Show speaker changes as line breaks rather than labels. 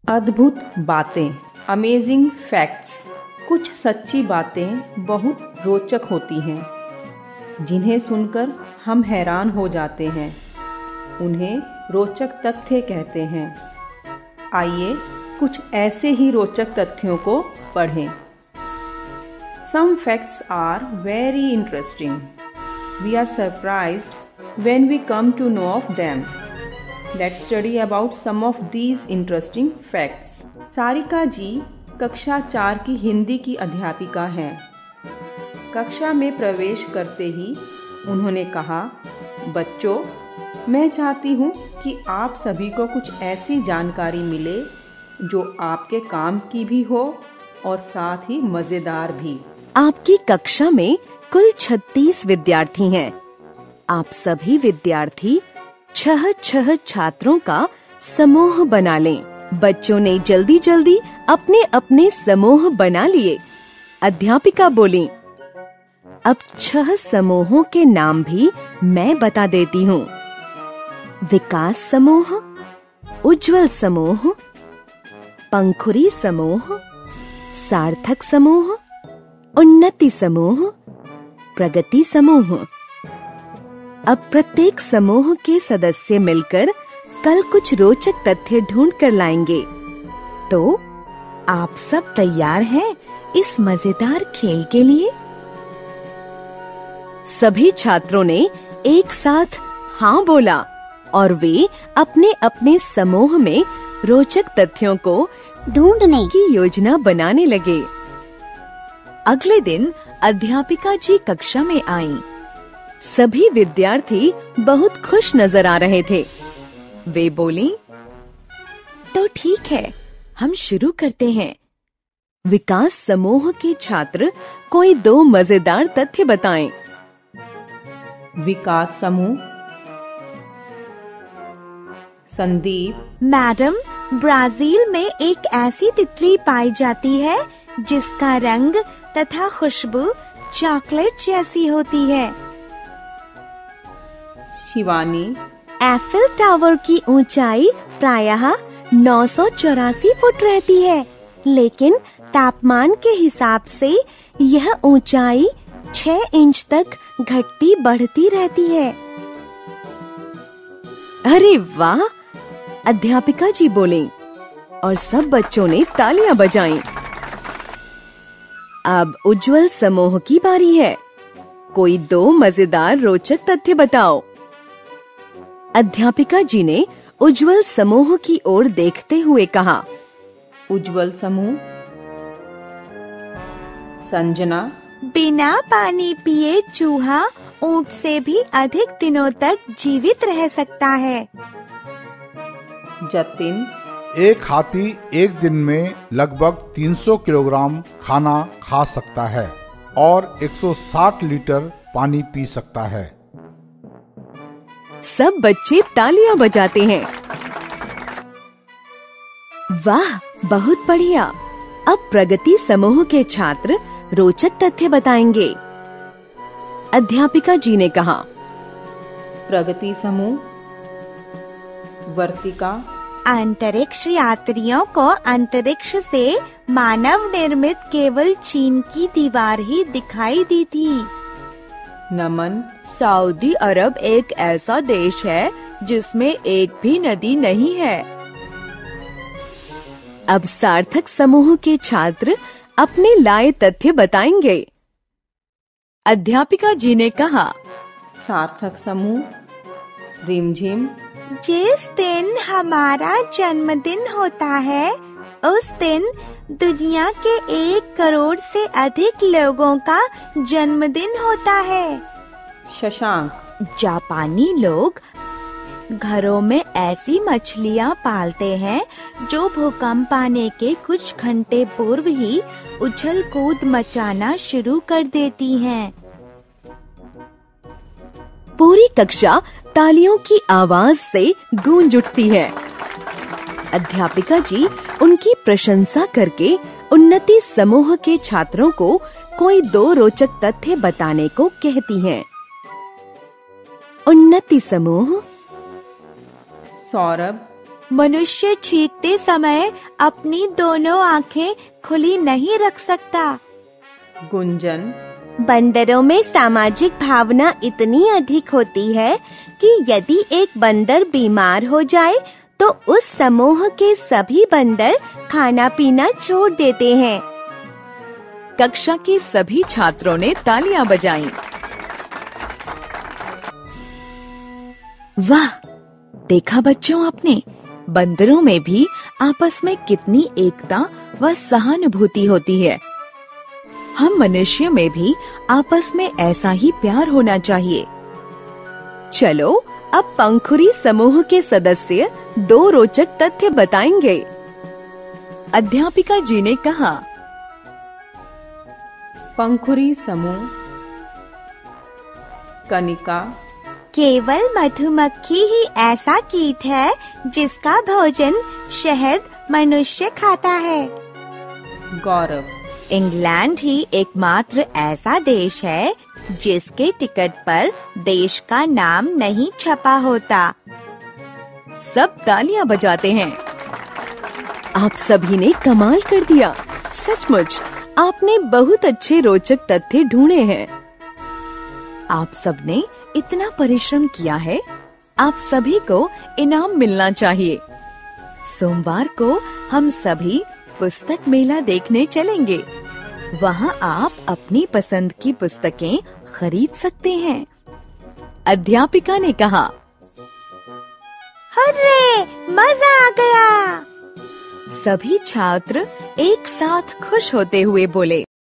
अद्भुत बातें, amazing facts. कुछ सच्ची बातें बहुत रोचक होती हैं, जिन्हें सुनकर हम हैरान हो जाते हैं। उन्हें रोचक तथ्य कहते हैं। आइए कुछ ऐसे ही रोचक तथ्यों को पढ़ें। Some facts are very interesting. We are surprised when we come to know of them. Let's study about some of these interesting facts. Sarika जी कक्षा 4 की हिंदी की अध्यापिका हैं। कक्षा में प्रवेश करते ही उन्होंने कहा, बच्चों, मैं चाहती हूँ कि आप सभी को कुछ ऐसी जानकारी मिले जो आपके काम की भी हो और साथ ही मजेदार भी।
आपकी कक्षा में कुल 36 विद्यार्थी हैं। आप सभी विद्यार्थी 6 छात्रों का समूह बना लें। बच्चों ने जल्दी जल्दी अपने अपने समूह बना लिए। अध्यापिका बोली, अब 6 समूहों के नाम भी मैं बता देती हूँ। विकास समूह, उज्ज्वल समूह, पंखुरी समूह, सार्थक समूह, उन्नति समूह, प्रगति समूह। अब प्रत्येक समूह के सदस्य मिलकर कल कुछ रोचक तथ्य ढूंढ कर लाएंगे। तो आप सब तैयार हैं इस मजेदार खेल के लिए? सभी छात्रों ने एक साथ हाँ बोला और वे अपने अपने समूह में रोचक तथ्यों को ढूंढने की योजना बनाने लगे। अगले दिन अध्यापिका जी कक्षा में आईं। सभी विद्यार्थी बहुत खुश नजर आ रहे थे। वे बोली, तो ठीक है, हम शुरू करते हैं। विकास समूह के छात्र कोई 2 मजेदार तथ्य बताएं।
विकास समूह। संदीप,
मैडम, ब्राजील में एक ऐसी तितली पाई जाती है जिसका रंग तथा खुशबू चॉकलेट जैसी होती है।
शिवानी,
एफिल टावर की ऊंचाई प्रायः 984 फुट रहती है, लेकिन तापमान के हिसाब से यह ऊंचाई 6 इंच तक घटती बढ़ती रहती है।
अरे वाह! अध्यापिका जी बोले और सब बच्चों ने तालियां बजाईं। अब उज्ज्वल समूह की बारी है। कोई 2 मजेदार रोचक तथ्य बताओ। अध्यापिका जी ने उज्ज्वल समूह की ओर देखते हुए कहा,
उज्ज्वल समूह। संजना,
बिना पानी पिए चूहा ऊंट से भी अधिक दिनों तक जीवित रह सकता है।
जतिन,
एक हाथी एक दिन में लगभग 300 किलोग्राम खाना खा सकता है और 160 लीटर पानी पी सकता है।
सब बच्चे तालियां बजाते हैं। वाह, बहुत बढ़िया। अब प्रगति समूह के छात्र रोचक तथ्य बताएंगे। अध्यापिका जी ने कहा,
प्रगति समूह। वर्तिका,
अंतरिक्ष यात्रियों को अंतरिक्ष से मानव निर्मित केवल चीन की दीवार ही दिखाई दी थी।
नमन,
सऊदी अरब एक ऐसा देश है जिसमें एक भी नदी नहीं है। अब सार्थक समूह के छात्र अपने लाए तथ्य बताएंगे। अध्यापिका जी ने कहा,
सार्थक समूह। रिमझिम,
जिस दिन हमारा जन्मदिन होता है उस दिन दुनिया के 1 करोड़ से अधिक लोगों का जन्मदिन होता है।
शशांक,
जापानी लोग घरों में ऐसी मछलियाँ पालते हैं जो भूकंप आने के कुछ घंटे पूर्व ही उछल कूद मचाना शुरू कर देती हैं।
पूरी कक्षा तालियों की आवाज से गूंज उठती है। अध्यापिका जी उनकी प्रशंसा करके उन्नति समूह के छात्रों को कोई 2 रोचक तथ्य बताने को कहती हैं। उन्नति समूह।
सौरभ,
मनुष्य चीखते समय अपनी दोनों आंखें खुली नहीं रख सकता।
गुंजन,
बंदरों में सामाजिक भावना इतनी अधिक होती है कि यदि एक बंदर बीमार हो जाए तो उस समूह के सभी बंदर खाना पीना छोड़ देते हैं।
कक्षा के सभी छात्रों ने तालियां बजाईं। वाह! देखा बच्चों आपने, बंदरों में भी आपस में कितनी एकता व सहानुभूति होती है। हम मनुष्य में भी आपस में ऐसा ही प्यार होना चाहिए। चलो अब पंखुड़ी समूह के सदस्य 2 रोचक तथ्य बताएंगे। अध्यापिका जी ने कहा,
पंखुड़ी समूह। कनिका,
केवल मधुमक्खी ही ऐसा कीट है जिसका भोजन शहद मनुष्य खाता है।
गौरव,
इंग्लैंड ही एकमात्र ऐसा देश है जिसके टिकट पर देश का नाम नहीं छपा होता।
सब तालियां बजाते हैं। आप सभी ने कमाल कर दिया। सचमुच आपने बहुत अच्छे रोचक तथ्य ढूंढे हैं। आप सबने इतना परिश्रम किया है। आप सभी को इनाम मिलना चाहिए। सोमवार को हम सभी पुस्तक मेला देखने चलेंगे। वहाँ आप अपनी पसंद की पुस्तकें खरीद सकते हैं। अध्यापिका ने कहा,
हर्रे, मजा आ गया।
सभी छात्र एक साथ खुश होते हुए बोले,